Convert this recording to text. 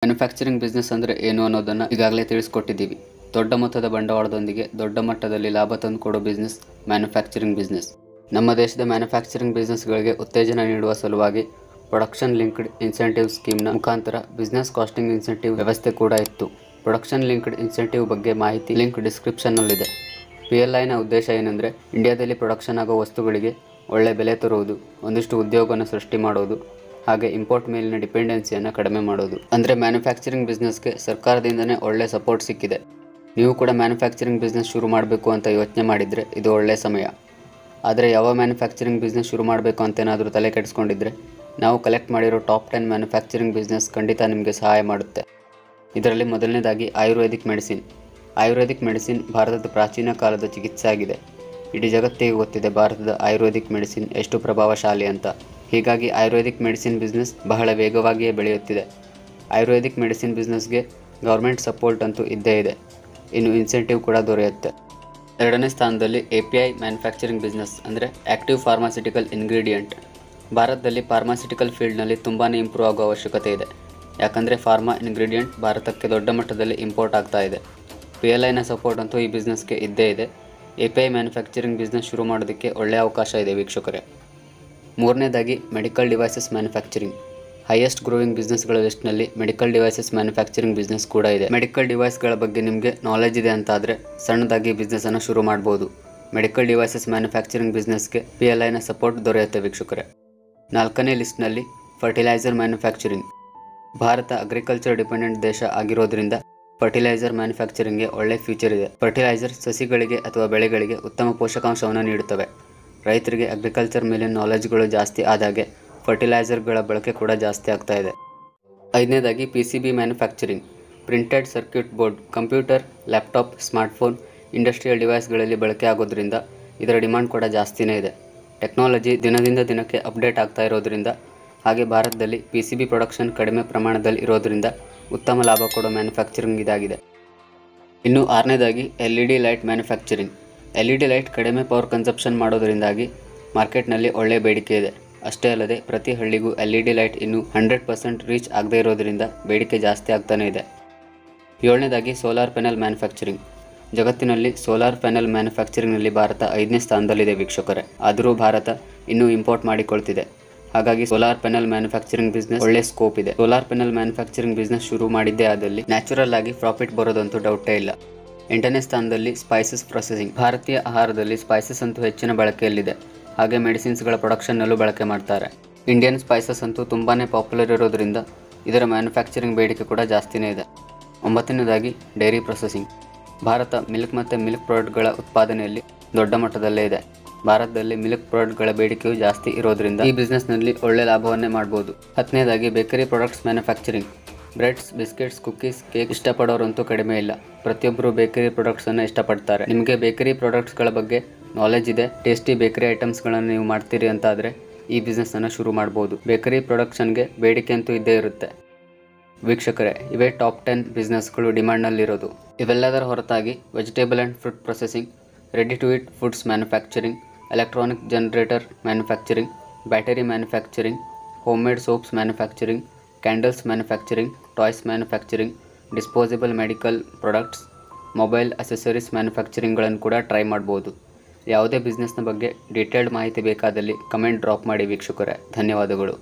Manufacturing business ಅಂದರೆ ಏನು ಅನ್ನೋದನ್ನು ಈಗಾಗಲೇ ತಿಳಿಸ್ಕೊಟ್ಟಿದ್ದೀವಿ. ದೊಡ್ಡ ಮೊತ್ತದ ಬಂಡವಾಳದೊಂದಿಗೆ ದೊಡ್ಡ ಮಟ್ಟದಲ್ಲಿ ಲಾಭ ತಂದುಕೊಡೋ ಬಿಸ್ನೆಸ್ ಮ್ಯಾನುಫ್ಯಾಕ್ಚರಿಂಗ್ ಬಿಸ್ನೆಸ್. ನಮ್ಮ ದೇಶದ ಮ್ಯಾನುಫ್ಯಾಕ್ಚರಿಂಗ್ ಬಿಸ್ನೆಸ್ಗಳಿಗೆ ಉತ್ತೇಜನ ನೀಡುವ ಸಲುವಾಗಿ ಪ್ರೊಡಕ್ಷನ್ ಲಿಂಕ್ಡ್ ಇನ್ಸೆಂಟಿವ್ ಸ್ಕೀಮ್ನ ಮುಖಾಂತರ ಬಿಸ್ನೆಸ್ ಕಾಸ್ಟಿಂಗ್ ಇನ್ಸೆಂಟಿವ್ ವ್ಯವಸ್ಥೆ ಕೂಡ ಇತ್ತು. ಪ್ರೊಡಕ್ಷನ್ ಲಿಂಕ್ಡ್ ಇನ್ಸೆಂಟಿವ್ ಬಗ್ಗೆ ಮಾಹಿತಿ ಲಿಂಕ್ ಡಿಸ್ಕ್ರಿಪ್ಷನ್ನಲ್ಲಿದೆ. PLIನ ಉದ್ದೇಶ ಏನಂದರೆ ಇಂಡಿಯಾದಲ್ಲಿ ಪ್ರೊಡಕ್ಷನ್ ಆಗೋ ವಸ್ತುಗಳಿಗೆ ಒಳ್ಳೆ ಬೆಲೆ ತರುವುದು, ಒಂದಿಷ್ಟು ಉದ್ಯೋಗವನ್ನು ಸೃಷ್ಟಿ ಮಾಡೋದು, ಹಾಗೆ ಇಂಪೋರ್ಟ್ ಮೇಲಿನ ಡಿಪೆಂಡೆನ್ಸಿಯನ್ನು ಕಡಿಮೆ ಮಾಡೋದು. ಅಂದರೆ ಮ್ಯಾನುಫ್ಯಾಕ್ಚರಿಂಗ್ ಬಿಸ್ನೆಸ್ಗೆ ಸರ್ಕಾರದಿಂದನೇ ಒಳ್ಳೆ ಸಪೋರ್ಟ್ ಸಿಕ್ಕಿದೆ. ನೀವು ಕೂಡ ಮ್ಯಾನುಫ್ಯಾಕ್ಚರಿಂಗ್ ಬಿಸ್ನೆಸ್ ಶುರು ಮಾಡಬೇಕು ಅಂತ ಯೋಚನೆ ಮಾಡಿದರೆ ಇದು ಒಳ್ಳೆಯ ಸಮಯ. ಆದರೆ ಯಾವ ಮ್ಯಾನುಫ್ಯಾಕ್ಚರಿಂಗ್ ಬಿಸ್ನೆಸ್ ಶುರು ಮಾಡಬೇಕು ಅಂತ ಏನಾದರೂ ತಲೆ ಕೆಡಿಸ್ಕೊಂಡಿದ್ರೆ ನಾವು ಕಲೆಕ್ಟ್ ಮಾಡಿರೋ ಟಾಪ್ 10 ಮ್ಯಾನುಫ್ಯಾಕ್ಚರಿಂಗ್ ಬಿಸ್ನೆಸ್ ಖಂಡಿತ ನಿಮಗೆ ಸಹಾಯ ಮಾಡುತ್ತೆ. ಇದರಲ್ಲಿ ಮೊದಲನೇದಾಗಿ ಆಯುರ್ವೇದಿಕ್ ಮೆಡಿಸಿನ್. ಆಯುರ್ವೇದಿಕ್ ಮೆಡಿಸಿನ್ ಭಾರತದ ಪ್ರಾಚೀನ ಕಾಲದ ಚಿಕಿತ್ಸೆ ಆಗಿದೆ. ಇಡೀ ಜಗತ್ತಿಗೆ ಗೊತ್ತಿದೆ ಭಾರತದ ಆಯುರ್ವೇದಿಕ್ ಮೆಡಿಸಿನ್ ಎಷ್ಟು ಪ್ರಭಾವಶಾಲಿ ಅಂತ. ಹೀಗಾಗಿ ಆಯುರ್ವೇದಿಕ್ ಮೆಡಿಸಿನ್ ಬಿಸ್ನೆಸ್ ಬಹಳ ವೇಗವಾಗಿಯೇ ಬೆಳೆಯುತ್ತಿದೆ. ಆಯುರ್ವೇದಿಕ್ ಮೆಡಿಸಿನ್ ಬಿಸ್ನೆಸ್ಗೆ ಗೌರ್ಮೆಂಟ್ ಸಪೋರ್ಟ್ ಅಂತೂ ಇದ್ದೇ ಇದೆ. ಇನ್ನು ಇನ್ಸೆಂಟಿವ್ ಕೂಡ ದೊರೆಯುತ್ತೆ. ಎರಡನೇ ಸ್ಥಾನದಲ್ಲಿ API ಮ್ಯಾನುಫ್ಯಾಕ್ಚರಿಂಗ್ ಬಿಸ್ನೆಸ್ ಅಂದರೆ ಆ್ಯಕ್ಟಿವ್ ಫಾರ್ಮಾಸ್ಯೂಟಿಕಲ್ ಇಂಗ್ರೀಡಿಯೆಂಟ್. ಭಾರತದಲ್ಲಿ ಫಾರ್ಮಾಸ್ಯೂಟಿಕಲ್ ಫೀಲ್ಡ್ನಲ್ಲಿ ತುಂಬಾ ಇಂಪ್ರೂವ್ ಆಗೋ ಅವಶ್ಯಕತೆ ಇದೆ. ಯಾಕಂದರೆ ಫಾರ್ಮಾ ಇಂಗ್ರೀಡಿಯೆಂಟ್ ಭಾರತಕ್ಕೆ ದೊಡ್ಡ ಮಟ್ಟದಲ್ಲಿ ಇಂಪೋರ್ಟ್ ಆಗ್ತಾ ಇದೆ. PLIನ ಸಪೋರ್ಟ್ ಅಂತೂ ಈ ಬಿಸ್ನೆಸ್ಗೆ ಇದ್ದೇ ಇದೆ. API ಮ್ಯಾನುಫ್ಯಾಕ್ಚರಿಂಗ್ ಬಿಸ್ನೆಸ್ ಶುರು ಮಾಡೋದಕ್ಕೆ ಒಳ್ಳೆಯ ಅವಕಾಶ ಇದೆ ವೀಕ್ಷಕರೇ. ಮೂರನೇದಾಗಿ medical devices manufacturing. Highest growing ಬಿಸ್ನೆಸ್ಗಳ ಲಿಸ್ಟ್ನಲ್ಲಿ ಮೆಡಿಕಲ್ ಡಿವೈಸಸ್ ಮ್ಯಾನುಫ್ಯಾಕ್ಚರಿಂಗ್ ಬಿಸ್ನೆಸ್ ಕೂಡ ಇದೆ. ಮೆಡಿಕಲ್ ಡಿವೈಸ್ಗಳ ಬಗ್ಗೆ ನಿಮಗೆ ನಾಲೆಜ್ ಇದೆ ಅಂತಾದರೆ ಸಣ್ಣದಾಗಿ ಬಿಸ್ನೆಸ್ಸನ್ನು ಶುರು ಮಾಡ್ಬೋದು. ಮೆಡಿಕಲ್ ಡಿವೈಸಸ್ ಮ್ಯಾನುಫ್ಯಾಕ್ಚರಿಂಗ್ ಬಿಸ್ನೆಸ್ಗೆ PLIನ ಸಪೋರ್ಟ್ ದೊರೆಯುತ್ತೆ ವೀಕ್ಷಕರೇ. ನಾಲ್ಕನೇ ಲಿಸ್ಟ್ನಲ್ಲಿ fertiliser manufacturing. Bharat agriculture dependent ದೇಶ ಆಗಿರೋದ್ರಿಂದ ಫರ್ಟಿಲೈಸರ್ ಮ್ಯಾನುಫ್ಯಾಕ್ಚರಿಂಗ್ಗೆ ಒಳ್ಳೆ ಫ್ಯೂಚರ್ ಇದೆ. ಫರ್ಟಿಲೈಸರ್ ಸಸಿಗಳಿಗೆ ಅಥವಾ ಬೆಳೆಗಳಿಗೆ ಉತ್ತಮ ಪೋಷಕಾಂಶವನ್ನು ನೀಡುತ್ತವೆ. ರೈತರಿಗೆ ಅಗ್ರಿಕಲ್ಚರ್ ಮೇಲಿನ ನಾಲೆಜ್ಗಳು ಜಾಸ್ತಿ ಆದಾಗೆ ಫರ್ಟಿಲೈಸರ್ಗಳ ಬಳಕೆ ಕೂಡ ಜಾಸ್ತಿ ಆಗ್ತಾ ಇದೆ. ಐದನೇದಾಗಿ PCB manufacturing. Printed circuit board computer, laptop, smartphone, industrial ಡಿವೈಸ್ಗಳಲ್ಲಿ ಬಳಕೆ ಆಗೋದ್ರಿಂದ ಇದರ ಡಿಮಾಂಡ್ ಕೂಡ ಜಾಸ್ತಿನೇ ಇದೆ. ಟೆಕ್ನಾಲಜಿ ದಿನದಿಂದ ದಿನಕ್ಕೆ ಅಪ್ಡೇಟ್ ಆಗ್ತಾ ಇರೋದ್ರಿಂದ ಹಾಗೆ ಭಾರತದಲ್ಲಿ PCB ಪ್ರೊಡಕ್ಷನ್ ಕಡಿಮೆ ಪ್ರಮಾಣದಲ್ಲಿ ಇರೋದ್ರಿಂದ ಉತ್ತಮ ಲಾಭ ಕೊಡೋ ಮ್ಯಾನುಫ್ಯಾಕ್ಚರಿಂಗ್ ಇದಾಗಿದೆ. ಇನ್ನು ಆರನೇದಾಗಿ LED light manufacturing. LED light ಕಡಿಮೆ ಪವರ್ ಕನ್ಸಪ್ಷನ್ ಮಾಡೋದರಿಂದಾಗಿ ಮಾರ್ಕೆಟ್ನಲ್ಲಿ ಒಳ್ಳೆಯ ಬೇಡಿಕೆ ಇದೆ. ಅಷ್ಟೇ ಅಲ್ಲದೆ ಪ್ರತಿ ಹಳ್ಳಿಗೂ LED ಲೈಟ್ ಇನ್ನೂ 100% ರೀಚ್ ಆಗದೇ ಇರೋದರಿಂದ ಬೇಡಿಕೆ ಜಾಸ್ತಿ ಆಗ್ತಾನೇ ಇದೆ. ಏಳನೇದಾಗಿ ಸೋಲಾರ್ ಪ್ಯಾನೆಲ್ ಮ್ಯಾನುಫ್ಯಾಕ್ಚರಿಂಗ್. ಜಗತ್ತಿನಲ್ಲಿ ಸೋಲಾರ್ ಪ್ಯಾನೆಲ್ ಮ್ಯಾನುಫ್ಯಾಕ್ಚರಿಂಗ್ನಲ್ಲಿ ಭಾರತ 5ನೇ ಸ್ಥಾನದಲ್ಲಿದೆ ವೀಕ್ಷಕರೇ. ಆದರೂ ಭಾರತ ಇನ್ನೂ ಇಂಪೋರ್ಟ್ ಮಾಡಿಕೊಳ್ತಿದೆ. ಹಾಗಾಗಿ ಸೋಲಾರ್ ಪ್ಯಾನೆಲ್ ಮ್ಯಾನುಫ್ಯಾಕ್ಚರಿಂಗ್ ಬಿಸ್ನೆಸ್ ಒಳ್ಳೆ ಸ್ಕೋಪ್ ಇದೆ. ಸೋಲಾರ್ ಪ್ಯಾನೆಲ್ ಮ್ಯಾನುಫ್ಯಾಕ್ಚರಿಂಗ್ ಬಿಸ್ನೆಸ್ ಶುರು ಮಾಡಿದ್ದೇ ಆದಲ್ಲಿ ನ್ಯಾಚುರಲ್ ಆಗಿ ಪ್ರಾಫಿಟ್ ಬರೋದಂತೂ ಡೌಟೇ ಇಲ್ಲ. 8ನೇ ಸ್ಥಾನದಲ್ಲಿ ಸ್ಪೈಸಸ್ ಪ್ರೊಸೆಸಿಂಗ್. ಭಾರತೀಯ ಆಹಾರದಲ್ಲಿ ಸ್ಪೈಸಸ್ ಅಂತೂ ಹೆಚ್ಚಿನ ಬಳಕೆಯಲ್ಲಿದೆ. ಹಾಗೆ ಮೆಡಿಸಿನ್ಸ್ಗಳ ಪ್ರೊಡಕ್ಷನ್ನಲ್ಲೂ ಬಳಕೆ ಮಾಡ್ತಾರೆ. ಇಂಡಿಯನ್ ಸ್ಪೈಸಸ್ ಅಂತೂ ತುಂಬಾ ಪಾಪ್ಯುಲರ್ ಇರೋದ್ರಿಂದ ಇದರ ಮ್ಯಾನುಫ್ಯಾಕ್ಚರಿಂಗ್ ಬೇಡಿಕೆ ಕೂಡ ಜಾಸ್ತಿನೇ ಇದೆ. 9ನೇದಾಗಿ ಡೈರಿ ಪ್ರೊಸೆಸಿಂಗ್. ಭಾರತ ಮಿಲ್ಕ್ ಮತ್ತು ಮಿಲ್ಕ್ ಪ್ರಾಡಕ್ಟ್ಗಳ ಉತ್ಪಾದನೆಯಲ್ಲಿ ದೊಡ್ಡ ಮಟ್ಟದಲ್ಲೇ ಇದೆ. ಭಾರತದಲ್ಲಿ ಮಿಲ್ಕ್ ಪ್ರಾಡಕ್ಟ್ಗಳ ಬೇಡಿಕೆಯು ಜಾಸ್ತಿ ಇರೋದ್ರಿಂದ ಈ ಬಿಸ್ನೆಸ್ನಲ್ಲಿ ಒಳ್ಳೆ ಲಾಭವನ್ನೇ ಮಾಡ್ಬೋದು. 10ನೇದಾಗಿ bakery products manufacturing. Breads, biscuits, cookies, cake ಇಷ್ಟಪಡೋರಂತೂ ಕಡಿಮೆ ಇಲ್ಲ. ಪ್ರತಿಯೊಬ್ಬರು ಬೇಕರಿ ಪ್ರಾಡಕ್ಟ್ಸನ್ನು ಇಷ್ಟಪಡ್ತಾರೆ. ನಿಮಗೆ ಬೇಕರಿ ಪ್ರಾಡಕ್ಟ್ಸ್ಗಳ ಬಗ್ಗೆ ನಾಲೆಜ್ ಇದೆ, ಟೇಸ್ಟಿ ಬೇಕರಿ ಐಟಮ್ಸ್ಗಳನ್ನು ನೀವು ಮಾಡ್ತೀರಿ ಅಂತ ಆದರೆ ಈ ಬಿಸ್ನೆಸ್ಸನ್ನು ಶುರು ಮಾಡ್ಬೋದು. ಬೇಕರಿ ಪ್ರೊಡಕ್ಷನ್ಗೆ ಬೇಡಿಕೆ ಅಂತೂ ಇದ್ದೇ ಇರುತ್ತೆ. ವೀಕ್ಷಕರೇ, ಇವೇ ಟಾಪ್ 10 ಬಿಸ್ನೆಸ್ಗಳು ಡಿಮಾಂಡ್ನಲ್ಲಿರೋದು. ಇವೆಲ್ಲದರ ಹೊರತಾಗಿ vegetable and fruit processing, ready to eat foods manufacturing, electronic generator manufacturing, battery manufacturing, homemade soaps manufacturing, candles manufacturing, toys manufacturing, disposable medical products, mobile accessories ಮ್ಯಾನುಫ್ಯಾಕ್ಚರಿಂಗ್ಗಳನ್ನು ಕೂಡ ಟ್ರೈ ಮಾಡ್ಬೋದು. ಯಾವುದೇ ಬಿಸ್ನೆಸ್ನ ಬಗ್ಗೆ ಡೀಟೇಲ್ಡ್ ಮಾಹಿತಿ ಬೇಕಾದಲ್ಲಿ ಕಮೆಂಟ್ ಡ್ರಾಪ್ ಮಾಡಿ ವೀಕ್ಷಕರೇ. ಧನ್ಯವಾದಗಳು.